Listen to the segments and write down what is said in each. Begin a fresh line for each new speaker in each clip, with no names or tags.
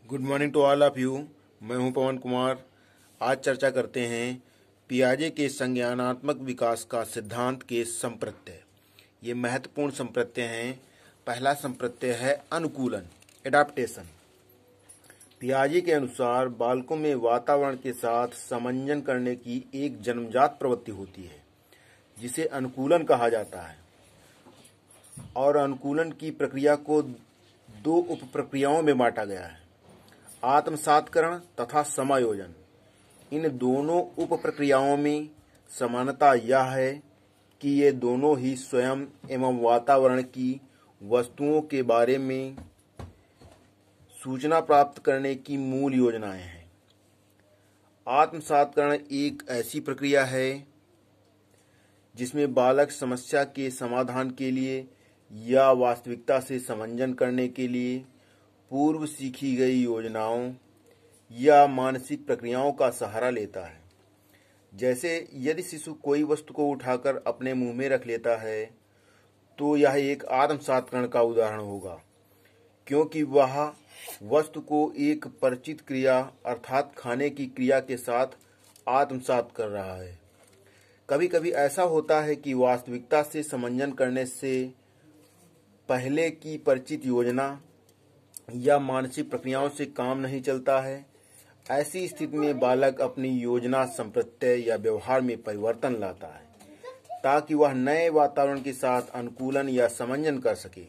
Good morning to all of you. मैं हूं पवन कुमार। आज चर्चा करते हैं पियाजे के संज्ञानात्मक विकास का सिद्धांत के संप्रत्यय। ये महत्वपूर्ण संप्रत्यय हैं। पहला संप्रत्यय है अनुकूलन, एडाप्टेशन। पियाजे के अनुसार बालकों में वातावरण के साथ समंजन करने की एक जन्मजात प्रवृत्ति होती है जिसे अनुकूलन कहा जाता है, और अनुकूलन की प्रक्रिया को दो उप प्रक्रियाओं में बांटा गया है, आत्मसात्करण तथा समायोजन। इन दोनों उप प्रक्रियाओं में समानता यह है कि ये दोनों ही स्वयं एवं वातावरण की वस्तुओं के बारे में सूचना प्राप्त करने की मूल योजनाएं हैं। आत्मसात्करण एक ऐसी प्रक्रिया है जिसमें बालक समस्या के समाधान के लिए या वास्तविकता से समंजन करने के लिए पूर्व सीखी गई योजनाओं या मानसिक प्रक्रियाओं का सहारा लेता है। जैसे यदि शिशु कोई वस्तु को उठाकर अपने मुंह में रख लेता है तो यह एक आत्मसात्करण का उदाहरण होगा, क्योंकि वह वस्तु को एक परिचित क्रिया अर्थात खाने की क्रिया के साथ आत्मसात कर रहा है। कभी कभी ऐसा होता है कि वास्तविकता से समंजन करने से पहले की परिचित योजना या मानसिक प्रक्रियाओं से काम नहीं चलता है। ऐसी स्थिति में बालक अपनी योजना, संप्रत्यय या व्यवहार में परिवर्तन लाता है ताकि वह नए वातावरण के साथ अनुकूलन या समंजन कर सके।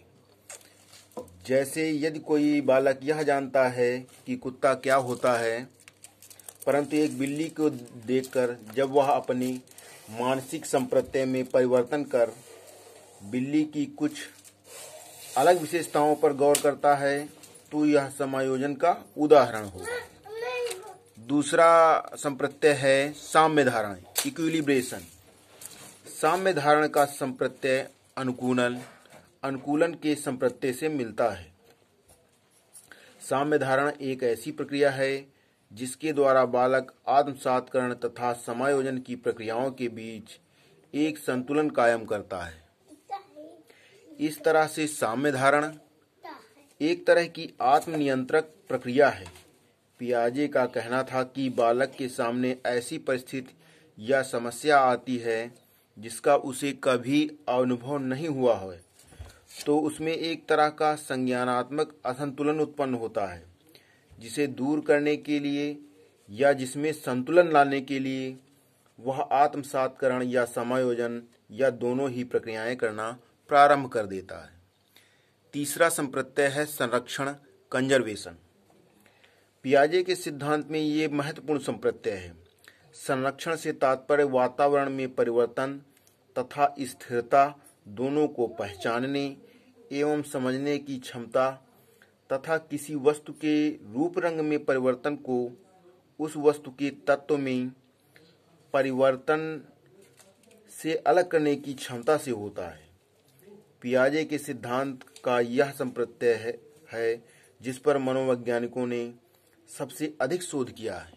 जैसे यदि कोई बालक यह जानता है कि कुत्ता क्या होता है, परंतु एक बिल्ली को देखकर जब वह अपनी मानसिक संप्रत्यय में परिवर्तन कर बिल्ली की कुछ अलग विशेषताओं पर गौर करता है तो यह समायोजन का उदाहरण होगा। दूसरा संप्रत्यय है साम्य धारणा, इक्विलिब्रेशन। साम्य धारणा का संप्रत्यय अनुकूलन के संप्रत्यय से मिलता है। साम्य धारणा एक ऐसी प्रक्रिया है जिसके द्वारा बालक आत्मसात्करण तथा समायोजन की प्रक्रियाओं के बीच एक संतुलन कायम करता है। इस तरह से साम्य धारणा एक तरह की आत्मनियंत्रक प्रक्रिया है। पियाजे का कहना था कि बालक के सामने ऐसी परिस्थिति या समस्या आती है जिसका उसे कभी अनुभव नहीं हुआ है, तो उसमें एक तरह का संज्ञानात्मक असंतुलन उत्पन्न होता है, जिसे दूर करने के लिए या जिसमें संतुलन लाने के लिए वह आत्मसात्करण या समायोजन या दोनों ही प्रक्रियाएं करना प्रारंभ कर देता है। तीसरा संप्रत्यय है संरक्षण, कंजर्वेशन। पियाजे के सिद्धांत में ये महत्वपूर्ण संप्रत्यय है। संरक्षण से तात्पर्य वातावरण में परिवर्तन तथा स्थिरता दोनों को पहचानने एवं समझने की क्षमता तथा किसी वस्तु के रूप रंग में परिवर्तन को उस वस्तु के तत्व में परिवर्तन से अलग करने की क्षमता से होता है। पियाजे के सिद्धांत का यह संप्रत्यय है जिस पर मनोवैज्ञानिकों ने सबसे अधिक शोध किया है।